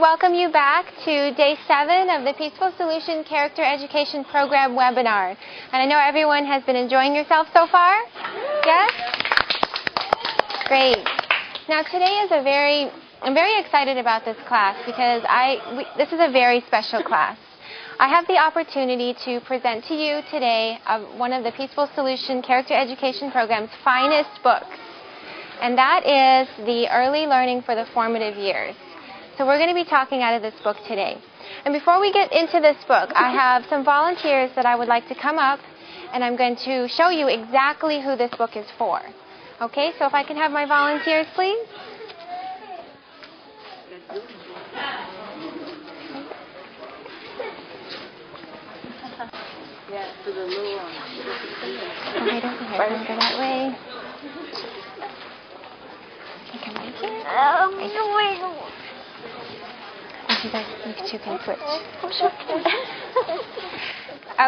welcome you back to Day 7 of the Peaceful Solution Character Education Program webinar. And I know everyone has been enjoying yourself so far? Yes? Great. Now today is I'm very excited about this class because this is a very special class. I have the opportunity to present to you today one of the Peaceful Solution Character Education Program's finest books. And that is the Early Learning for the Formative Years. So we're going to be talking out of this book today. And before we get into this book, I have some volunteers that I would like to come up, and I'm going to show you exactly who this book is for. Okay, so if I can have my volunteers, please. Okay, don't go here. Don't go that way. Okay, come right here. You two can switch.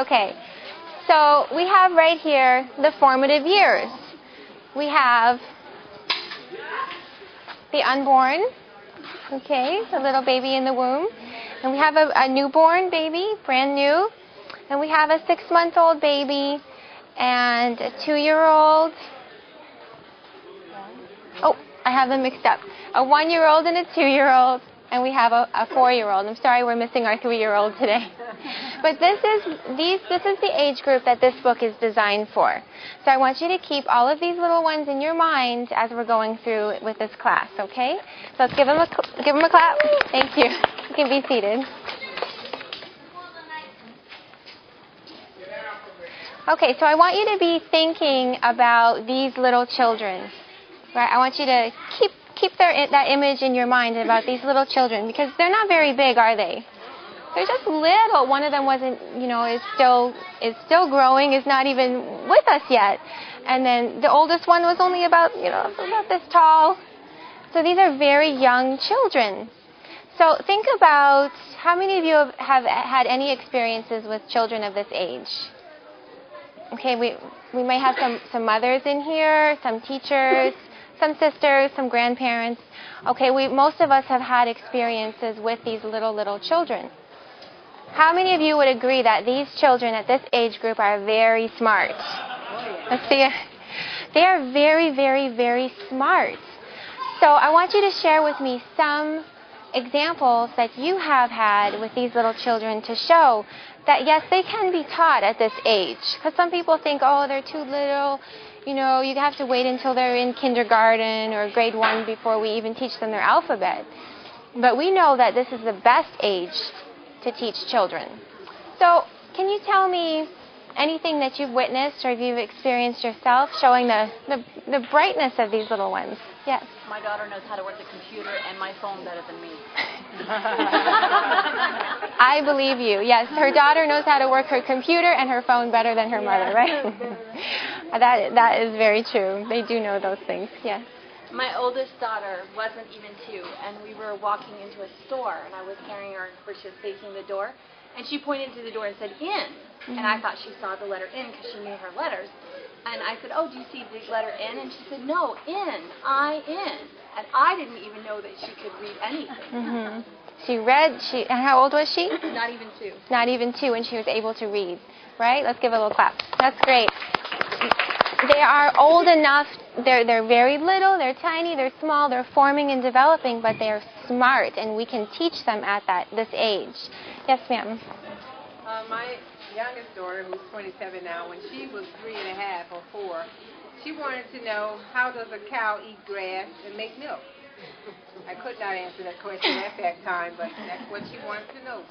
Okay, so we have right here the formative years. We have the unborn, okay, the little baby in the womb. And we have a newborn baby, brand new. And we have a 6-month-old baby and a 2-year-old. Oh, I have them mixed up. A 1-year-old and a 2-year-old. And we have a 4-year-old. I'm sorry we're missing our 3-year-old today. But this is the age group that this book is designed for. So I want you to keep all of these little ones in your mind as we're going through with this class, okay? So let's give them a clap. Thank you. You can be seated. Okay, so I want you to be thinking about these little children. Right? I want you to keep that image in your mind about these little children, because they're not very big, are they? They're just little. One of them wasn't, is still growing, is not even with us yet. And then the oldest one was only about this tall. So these are very young children. So think about how many of you have had any experiences with children of this age. Okay, we may have some mothers in here, some teachers, some sisters, some grandparents. Okay, most of us have had experiences with these little children. How many of you would agree that these children at this age group are very smart? Let's see. They are very, very, very smart. So I want you to share with me some examples that you have had with these little children to show that, yes, they can be taught at this age. Because some people think, oh, they're too little. You have to wait until they're in kindergarten or grade 1 before we even teach them their alphabet. But we know that this is the best age to teach children. So can you tell me anything that you've witnessed or you've experienced yourself showing the brightness of these little ones? Yes. My daughter knows how to work the computer and my phone better than me. I believe you. Yes, her daughter knows how to work her computer and her phone better than her mother, right? That is very true. They do know those things. Yes. My oldest daughter wasn't even 2, and we were walking into a store, and I was carrying her where she was facing the door, and she pointed to the door and said, "In." And I thought she saw the letter N because she knew her letters. And I said, "Oh, do you see the letter N?" And she said, "No, N, I-N." And I didn't even know that she could read anything. Mm-hmm. She read, and how old was she? Not even 2. Not even 2, and she was able to read, right? Let's give a little clap. That's great. They are old enough, they're very little, they're tiny, they're small, they're forming and developing, but they are smart, and we can teach them at this age. Yes, ma'am. My youngest daughter, who's 27 now, when she was 3.5 or 4, she wanted to know, how does a cow eat grass and make milk? I could not answer that question at that time, but that's what she wanted to know.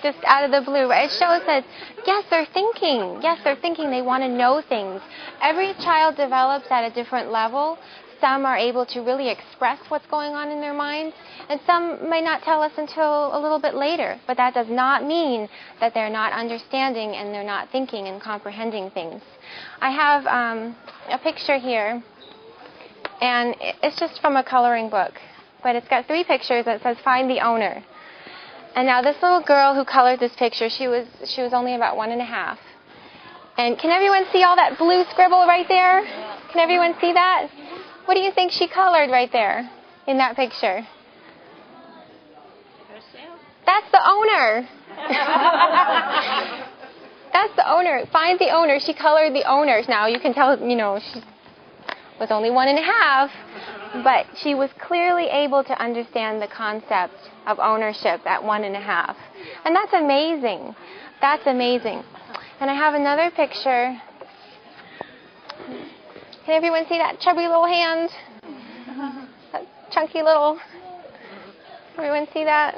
Just out of the blue, right? It shows that, yes, they're thinking. Yes, they're thinking. They want to know things. Every child develops at a different level. Some are able to really express what's going on in their minds, and some may not tell us until a little bit later. But that does not mean that they're not understanding and they're not thinking and comprehending things. I have a picture here, and it's just from a coloring book. But it's got 3 pictures that says, "Find the owner." And now this little girl who colored this picture, she was only about 1.5. And can everyone see all that blue scribble right there? Can everyone see that? What do you think she colored right there in that picture? That's the owner. That's the owner. Find the owner. She colored the owners. Now you can tell, she was only 1.5, but she was clearly able to understand the concept of ownership at 1.5. And that's amazing. That's amazing. And I have another picture. Can everyone see that chubby little hand? That chunky little... Everyone see that?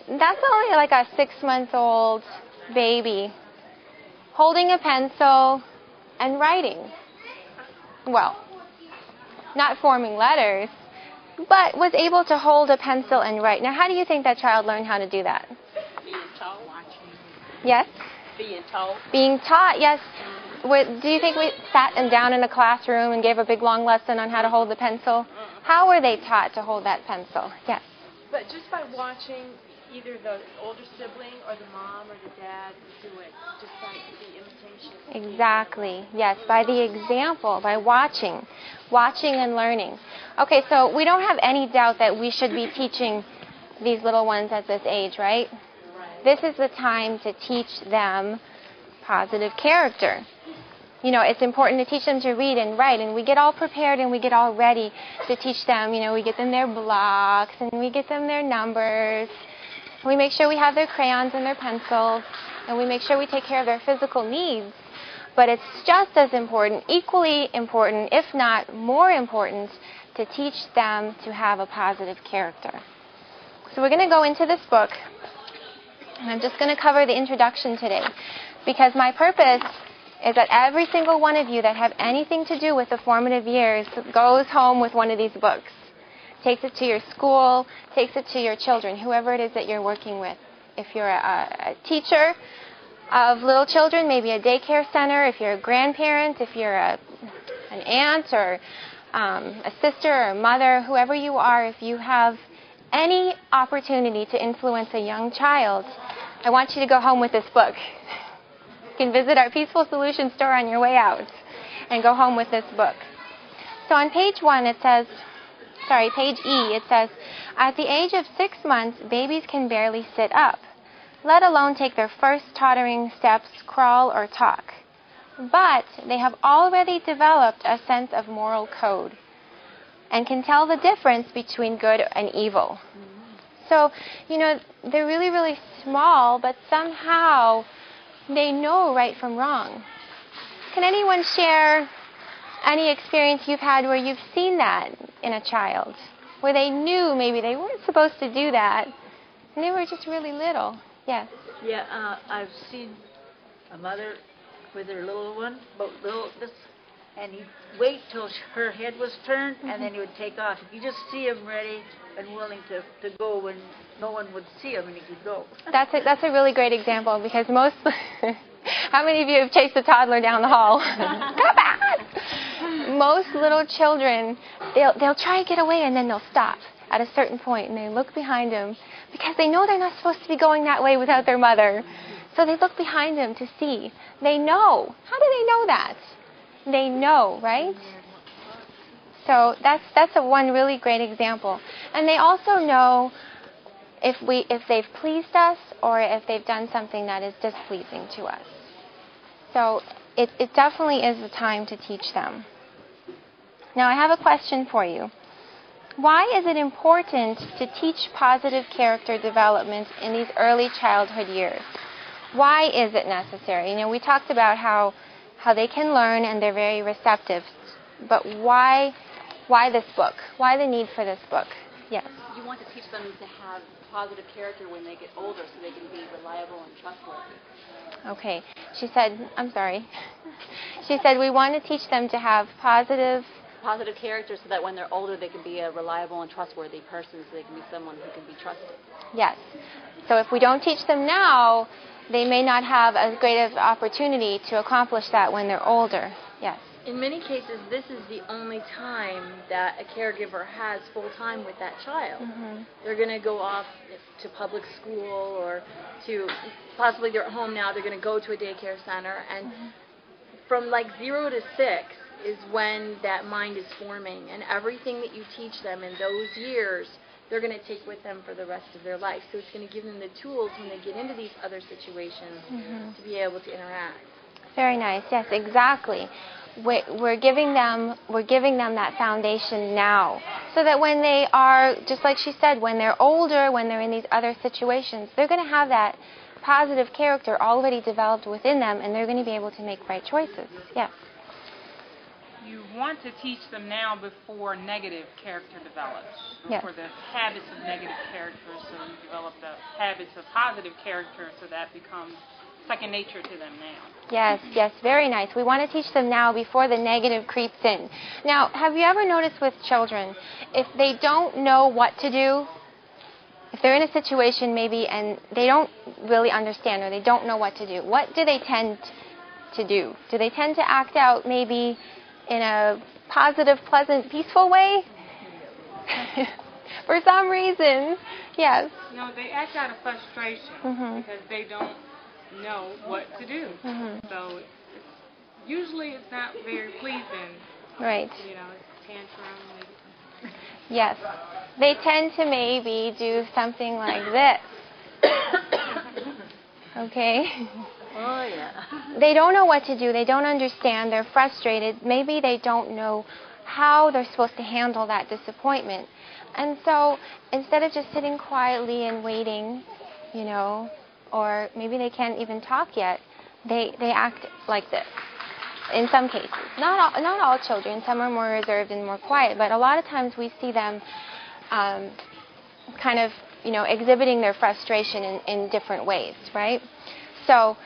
That's only like a 6-month-old baby holding a pencil and writing. Well, not forming letters, but was able to hold a pencil and write. Now, how do you think that child learned how to do that? Being taught. Watching. Yes? Being taught. Being taught, yes. Do you think we sat them down in a classroom and gave a big long lesson on how to hold the pencil? How were they taught to hold that pencil? Yes. But just by watching either the older sibling or the mom or the dad do it, just by the imitation. Exactly. Yes, by the example, by watching and learning. Okay, so we don't have any doubt that we should be teaching these little ones at this age, right? This is the time to teach them positive character. It's important to teach them to read and write, and we get all prepared and we get all ready to teach them. We get them their blocks and we get them their numbers. We make sure we have their crayons and their pencils, and we make sure we take care of their physical needs. But it's just as important, equally important, if not more important, to teach them to have a positive character. So we're going to go into this book, and I'm just going to cover the introduction today, because my purpose is that every single one of you that have anything to do with the formative years goes home with one of these books. Takes it to your school, takes it to your children, whoever it is that you're working with. If you're a teacher of little children, maybe a daycare center, if you're a grandparent, if you're an aunt or a sister or a mother, whoever you are, if you have any opportunity to influence a young child, I want you to go home with this book. You can visit our Peaceful Solutions store on your way out and go home with this book. So on page E, it says, at the age of 6 months, babies can barely sit up, let alone take their first tottering steps, crawl, or talk. But they have already developed a sense of moral code and can tell the difference between good and evil. So, they're really, really small, but somehow they know right from wrong. Can anyone share any experience you've had where you've seen that in a child, where they knew maybe they weren't supposed to do that, and they were just really little? Yes. Yeah, I've seen a mother with her little one, and he'd wait till her head was turned, and then he would take off. You just see him ready and willing to go when no one would see him, and he could go. That's a really great example, because most... How many of you have chased a toddler down the hall? Come back! Most little children, they'll try to get away, and then they'll stop at a certain point, and they look behind them, because they know they're not supposed to be going that way without their mother. So they look behind them to see. They know. How do they know that? They know, right? So that's one really great example. And they also know if they've pleased us or if they've done something that is displeasing to us. So it definitely is the time to teach them. Now I have a question for you. Why is it important to teach positive character development in these early childhood years? Why is it necessary? We talked about how they can learn and they're very receptive. But why this book? Why the need for this book? Yes. You want to teach them to have positive character when they get older so they can be reliable and trustworthy. Okay. She said we want to teach them to have positive character so that when they're older they can be a reliable and trustworthy person, so they can be someone who can be trusted. Yes. So if we don't teach them now, they may not have as great of opportunity to accomplish that when they're older. Yes. In many cases, this is the only time that a caregiver has full time with that child. Mm-hmm. They're going to go off to public school or to possibly they're at home now. They're going to go to a daycare center, and from like 0 to 6 is when that mind is forming, and everything that you teach them in those years they're going to take with them for the rest of their life. So it's going to give them the tools when they get into these other situations to be able to interact. Very nice. Yes, exactly. We're giving them that foundation now, so that when they are, just like she said, when they're older, when they're in these other situations, they're going to have that positive character already developed within them, and they're going to be able to make right choices. Yes. You want to teach them now before negative character develops, Yes. for the habits of negative character, so you develop the habits of positive character, so that becomes second nature to them now. Yes, yes, very nice. We want to teach them now before the negative creeps in. Now, have you ever noticed with children, if they don't know what to do, if they're in a situation maybe and they don't really understand or they don't know what to do, what do they tend to do? Do they tend to act out maybe in a positive, pleasant, peaceful way? For some reason, yes. No, they act out of frustration because they don't know what to do. So usually it's not very pleasing. Right. You know, it's tantrum. Maybe. Yes. They tend to maybe do something like this. Okay? Oh, yeah. They don't know what to do. They don't understand. They're frustrated. Maybe they don't know how they're supposed to handle that disappointment. And so instead of just sitting quietly and waiting, you know, or maybe they can't even talk yet, they act like this in some cases. Not all children. Some are more reserved and more quiet, but a lot of times we see them kind of, you know, exhibiting their frustration in different ways, right? So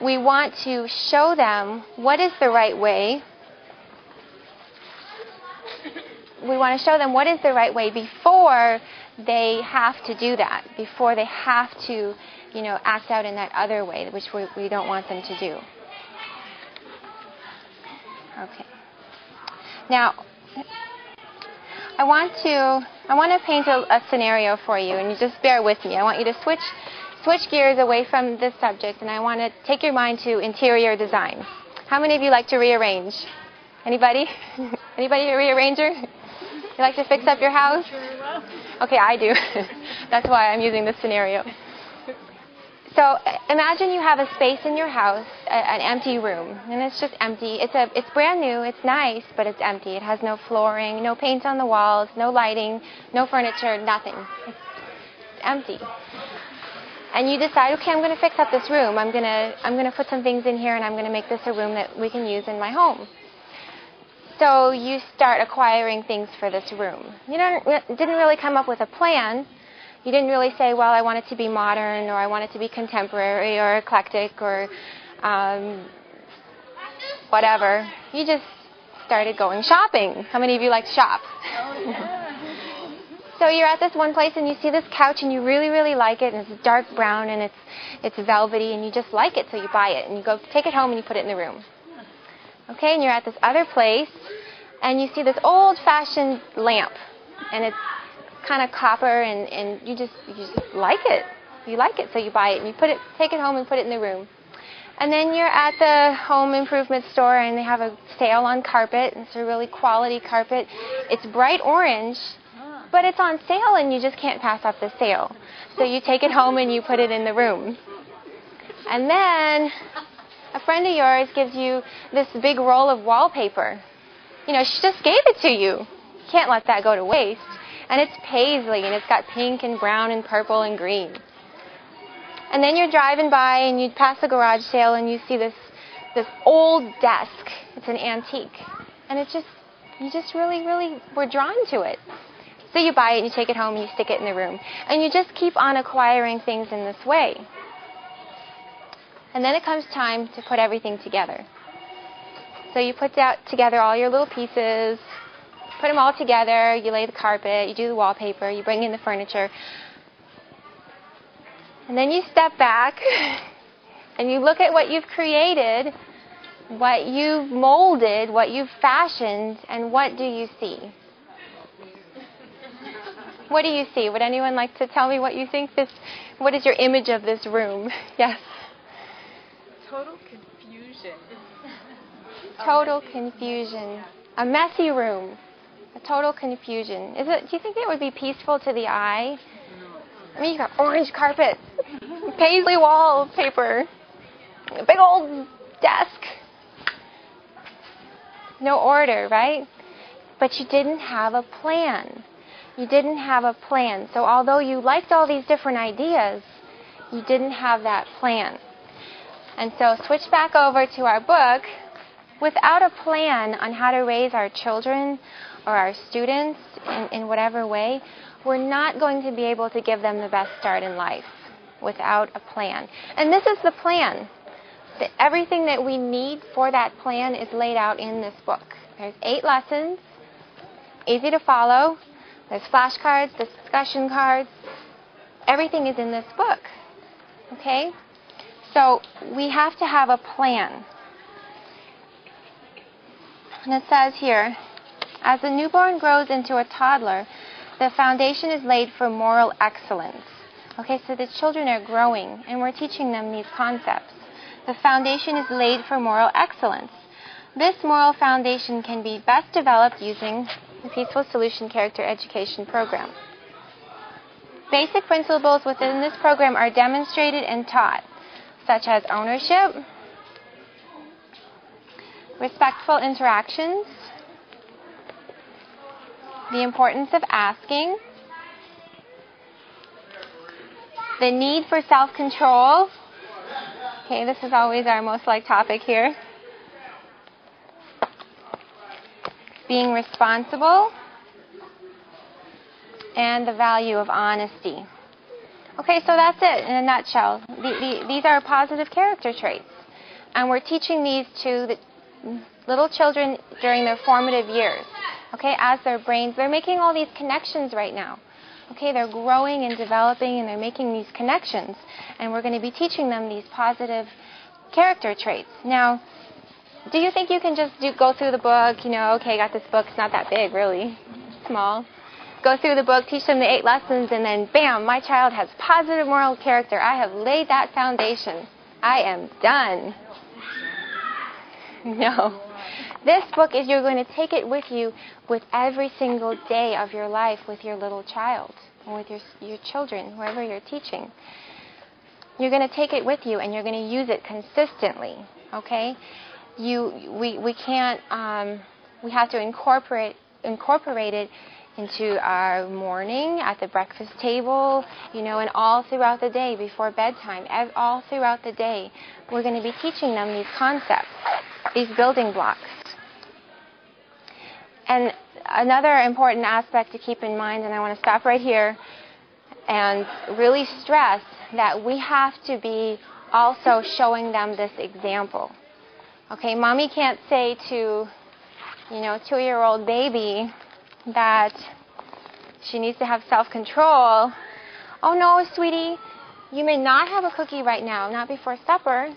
we want to show them what is the right way. We want to show them what is the right way before they have to do that, before they have to, you know, act out in that other way, which we don't want them to do. Okay. Now, I want to paint a scenario for you, and you just bear with me. I want you to switch gears away from this subject, and I want to take your mind to interior design. How many of you like to rearrange? Anybody? Anybody a rearranger? You like to fix up your house? Okay, I do. That's why I'm using this scenario. So imagine you have a space in your house, an empty room, and it's just empty. It's brand new, it's nice, but it's empty. It has no flooring, no paint on the walls, no lighting, no furniture, nothing. It's empty. And you decide, okay, I'm going to fix up this room. I'm going to put some things in here, and I'm going to make this a room that we can use in my home. So you start acquiring things for this room. You didn't really come up with a plan. You didn't really say, well, I want it to be modern, or I want it to be contemporary, or eclectic, or whatever. You just started going shopping. How many of you like to shop? Oh, yeah. So you're at this one place and you see this couch and you really, really like it, and it's dark brown and it's velvety and you just like it, so you buy it and you go take it home and you put it in the room. Okay, and you're at this other place and you see this old-fashioned lamp and it's kind of copper and you just like it. You like it, so you buy it and you take it home and put it in the room. And then you're at the home improvement store and they have a sale on carpet, and it's a really quality carpet. It's bright orange, but it's on sale and you just can't pass up the sale. So you take it home and you put it in the room. And then a friend of yours gives you this big roll of wallpaper. You know, she just gave it to you. You can't let that go to waste. And it's paisley and it's got pink and brown and purple and green. And then you're driving by and you pass a garage sale and you see this old desk. It's an antique. And you just really, really were drawn to it. So you buy it and you take it home and you stick it in the room. And you just keep on acquiring things in this way. And then it comes time to put everything together. So you put together all your little pieces, put them all together, you lay the carpet, you do the wallpaper, you bring in the furniture. And then you step back and you look at what you've created, what you've molded, what you've fashioned, and what do you see? What do you see? Would anyone like to tell me what you think what is your image of this room? Yes. Total confusion. Total confusion. A messy room. A total confusion. Do you think it would be peaceful to the eye? I mean, you got orange carpet, paisley wallpaper, a big old desk. No order, right? But you didn't have a plan. You didn't have a plan. So although you liked all these different ideas, you didn't have that plan. And so switch back over to our book. Without a plan on how to raise our children or our students in whatever way, we're not going to be able to give them the best start in life without a plan. And this is the plan. Everything that we need for that plan is laid out in this book. There's 8 lessons, easy to follow. There's flashcards, discussion cards. Everything is in this book. Okay? So we have to have a plan. And it says here, as the newborn grows into a toddler, the foundation is laid for moral excellence. Okay, so the children are growing, and we're teaching them these concepts. The foundation is laid for moral excellence. This moral foundation can be best developed using the Peaceful Solution Character Education Program. Basic principles within this program are demonstrated and taught, such as ownership, respectful interactions, the importance of asking, the need for self-control. Okay, this is always our most liked topic here. Being responsible, and the value of honesty. Okay, so that's it in a nutshell. These are positive character traits. And we're teaching these to the little children during their formative years. Okay, as their brains, they're making all these connections right now. Okay, they're growing and developing and they're making these connections. And we're going to be teaching them these positive character traits. Now, do you think you can just go through the book, okay, got this book, it's not that big really, small. Go through the book, teach them the 8 lessons, and then bam, my child has positive moral character. I have laid that foundation. I am done. No. This book is you're going to take it with you with every single day of your life with your little child or with your children, whoever you're teaching. You're going to take it with you and you're going to use it consistently, okay? We can't, we have to incorporate it into our morning, at the breakfast table, and all throughout the day before bedtime, all throughout the day. We're going to be teaching them these concepts, these building blocks. And another important aspect to keep in mind, and I want to stop right here and really stress that we have to be also showing them this example. Okay, mommy can't say to, 2-year-old baby that she needs to have self-control. Oh no, sweetie, you may not have a cookie right now, not before supper.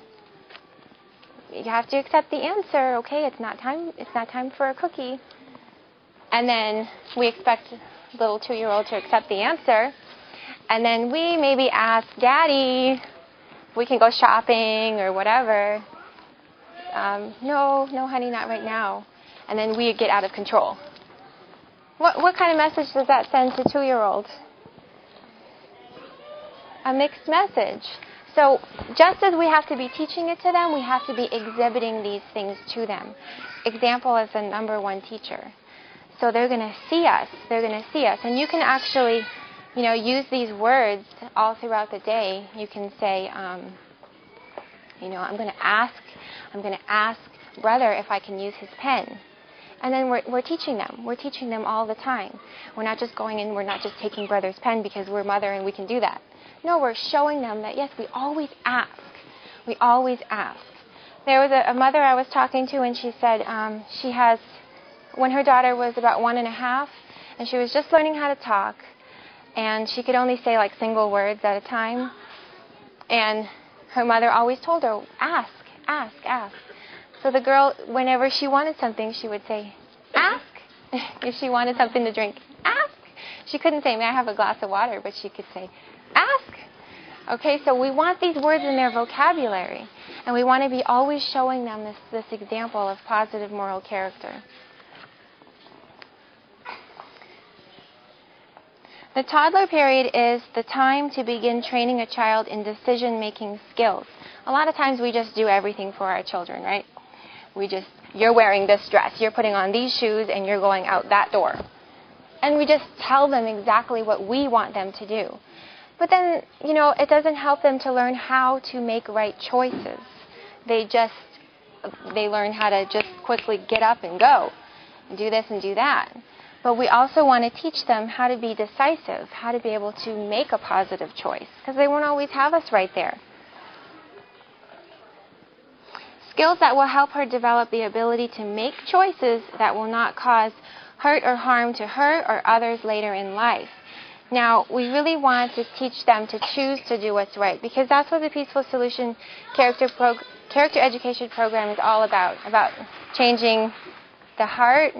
You have to accept the answer, okay? It's not time for a cookie. And then we expect little 2-year-old to accept the answer. And then we maybe ask Daddy if we can go shopping or whatever. No, honey, not right now. And then we get out of control. What kind of message does that send to 2-year-olds? A mixed message. So just as we have to be teaching it to them, we have to be exhibiting these things to them. Example is the number one teacher. So they're going to see us. They're going to see us. And you can actually, use these words all throughout the day. You can say, I'm going to ask brother if I can use his pen. And then we're teaching them. We're teaching them all the time. We're not just going in, we're not just taking brother's pen because we're mother and we can do that. No, we're showing them that, yes, we always ask. We always ask. There was a mother I was talking to, and she said she has, when her daughter was about 1.5, and she was just learning how to talk, and she could only say like single words at a time. And her mother always told her, ask, ask, ask. So the girl, whenever she wanted something, she would say, ask. If she wanted something to drink, ask. She couldn't say, may I have a glass of water, but she could say, ask. Okay, so we want these words in their vocabulary, and we want to be always showing them this example of positive moral character. The toddler period is the time to begin training a child in decision-making skills. A lot of times we just do everything for our children, right? You're wearing this dress, you're putting on these shoes, and you're going out that door. And we just tell them exactly what we want them to do. But then, it doesn't help them to learn how to make right choices. They learn how to just quickly get up and go, and do this and do that. But we also want to teach them how to be decisive, how to be able to make a positive choice, because they won't always have us right there. Skills that will help her develop the ability to make choices that will not cause hurt or harm to her or others later in life. Now, we really want to teach them to choose to do what's right, because that's what the Peaceful Solution Character Education Program is all about changing the heart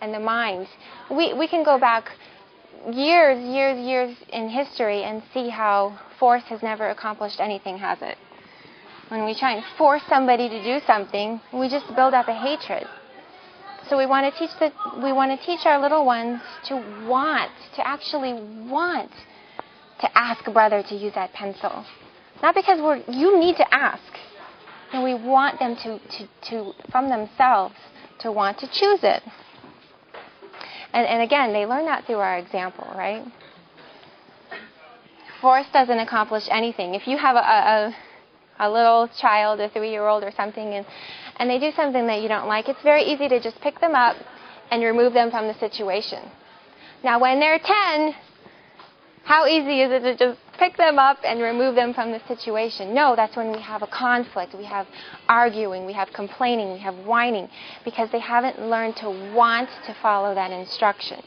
and the mind. We can go back years in history and see how force has never accomplished anything, has it? When we try and force somebody to do something, we just build up a hatred. So we want to teach our little ones to actually want to ask brother to use that pencil. Not because you need to ask. No, we want them to from themselves to want to choose it. And again, they learn that through our example, right? Force doesn't accomplish anything. If you have a little child, a 3-year-old or something, and they do something that you don't like, it's very easy to just pick them up and remove them from the situation. Now, when they're 10, how easy is it to just pick them up and remove them from the situation? No, that's when we have a conflict. We have arguing, we have complaining, we have whining, because they haven't learned to want to follow that instruction.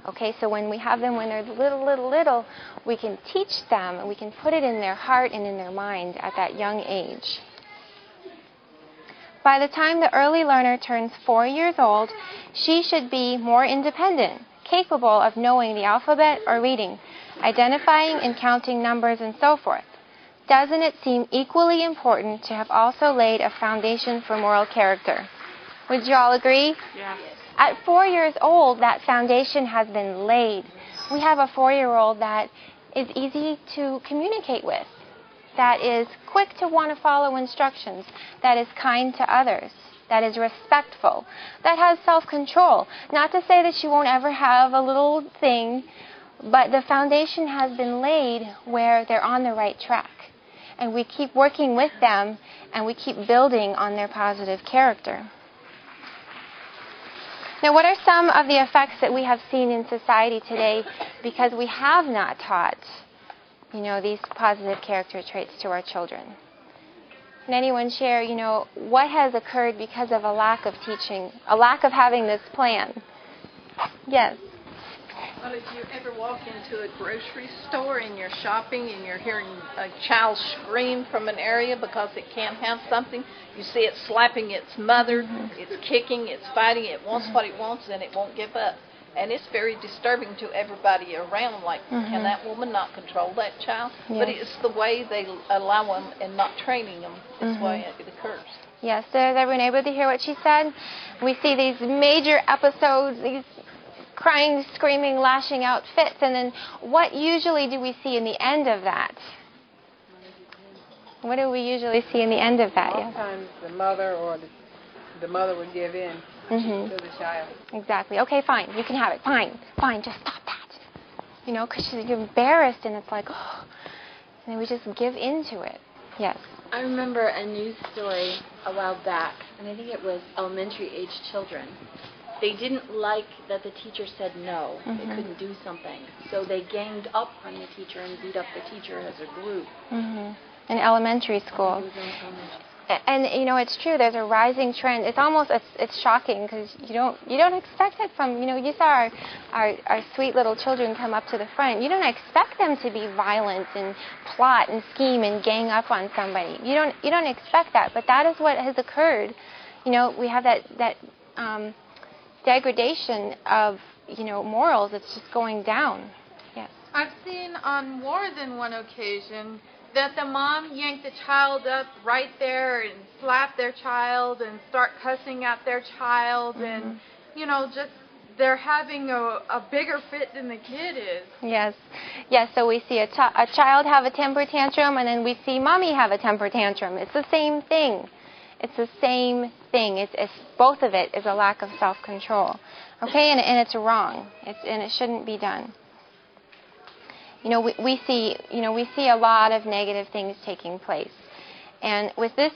Okay, so when we have them when they're little, we can teach them, and we can put it in their heart and in their mind at that young age. By the time the early learner turns 4 years old, she should be more independent, capable of knowing the alphabet or reading, identifying and counting numbers, and so forth. Doesn't it seem equally important to have also laid a foundation for moral character? Would you all agree? Yeah. At 4 years old, that foundation has been laid. We have a 4-year-old that is easy to communicate with, that is quick to want to follow instructions, that is kind to others, that is respectful, that has self-control. Not to say that she won't ever have a little thing, but the foundation has been laid where they're on the right track. And we keep working with them, and we keep building on their positive character. Now, what are some of the effects that we have seen in society today because we have not taught, these positive character traits to our children? Can anyone share, what has occurred because of a lack of teaching, a lack of having this plan? Yes. Well, if you ever walk into a grocery store and you're shopping and you're hearing a child scream from an area because it can't have something, you see it slapping its mother, it's kicking, it's fighting, it wants what it wants and it won't give up. And it's very disturbing to everybody around, like, can that woman not control that child? Yes. But it's the way they allow them and not training them. It's why it occurs. Yes, so has everyone able to hear what she said? We see these major episodes, these crying, screaming, lashing out fits, and then what usually do we see in the end of that? What do we usually see in the end of that? Sometimes the mother or the mother would give in to the child. Exactly. Okay, fine. You can have it. Fine. Just stop that. Because you're embarrassed, and it's like, oh. And then we just give into it. Yes. I remember a news story a while back, and I think it was elementary-age children. They didn't like that the teacher said no. They couldn't do something. So they ganged up on the teacher and beat up the teacher as a group. In elementary school. And it's true. There's a rising trend. It's almost it's shocking because you don't expect it from you saw our sweet little children come up to the front. You don't expect them to be violent and plot and scheme and gang up on somebody. You don't expect that, but that is what has occurred. We have that degradation of morals. It's just going down. Yes. I've seen on more than one occasion that the mom yanked the child up right there and slapped their child and start cussing at their child and just they're having a bigger fit than the kid is. Yes. Yes, so we see a child have a temper tantrum, and then we see mommy have a temper tantrum. It's the same thing. It's the same thing. It's both of it is a lack of self-control. Okay, and it's wrong. And it shouldn't be done. We see a lot of negative things taking place. And with this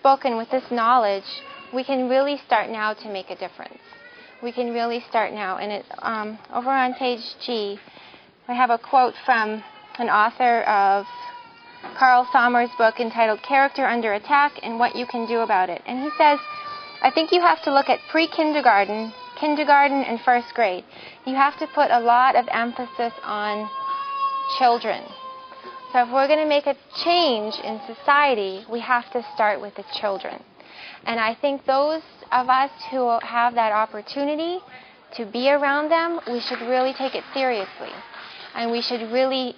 book and with this knowledge, we can really start now to make a difference. We can really start now. And it over on page G, I have a quote from an author of Carl Sommer's book entitled Character Under Attack and What You Can Do About It. And he says, I think you have to look at pre-kindergarten, kindergarten, and first grade. You have to put a lot of emphasis on children. So if we're going to make a change in society, we have to start with the children. And I think those of us who have that opportunity to be around them, we should really take it seriously. And we should really,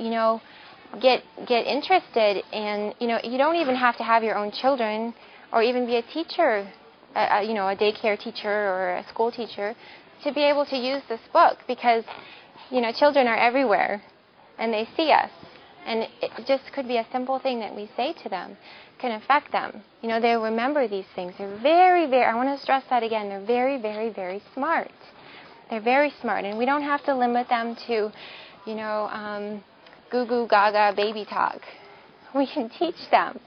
get interested in, you don't even have to have your own children or even be a teacher, a daycare teacher or a school teacher to be able to use this book because, children are everywhere and they see us. And it just could be a simple thing that we say to them can affect them. They remember these things. They're very, very, I want to stress that again, they're very, very, very smart. They're very smart. And we don't have to limit them to, goo goo gaga baby talk. We can teach them.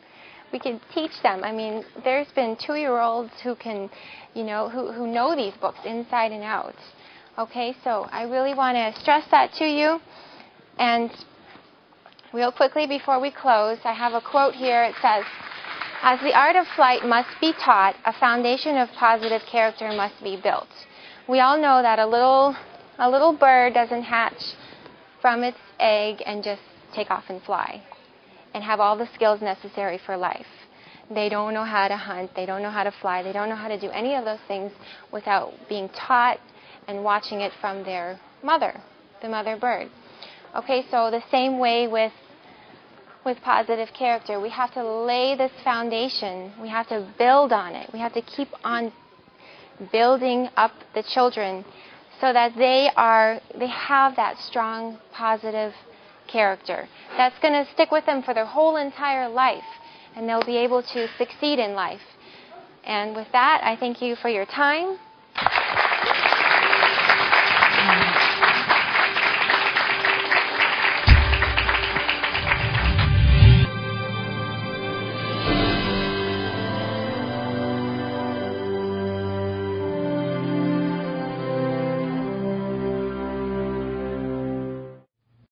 We can teach them. I mean, there's been 2-year-olds who can, who know these books inside and out. Okay, so I really want to stress that to you. And real quickly before we close, I have a quote here. It says, as the art of flight must be taught, a foundation of positive character must be built. We all know that a little bird doesn't hatch from its egg and just take off and fly and have all the skills necessary for life. They don't know how to hunt. They don't know how to fly. They don't know how to do any of those things without being taught and watching it from their mother, the mother bird. Okay, so the same way with positive character, we have to lay this foundation. We have to build on it. We have to keep on building up the children so that they have that strong, positive character. That's going to stick with them for their whole entire life, and they'll be able to succeed in life. And with that, I thank you for your time.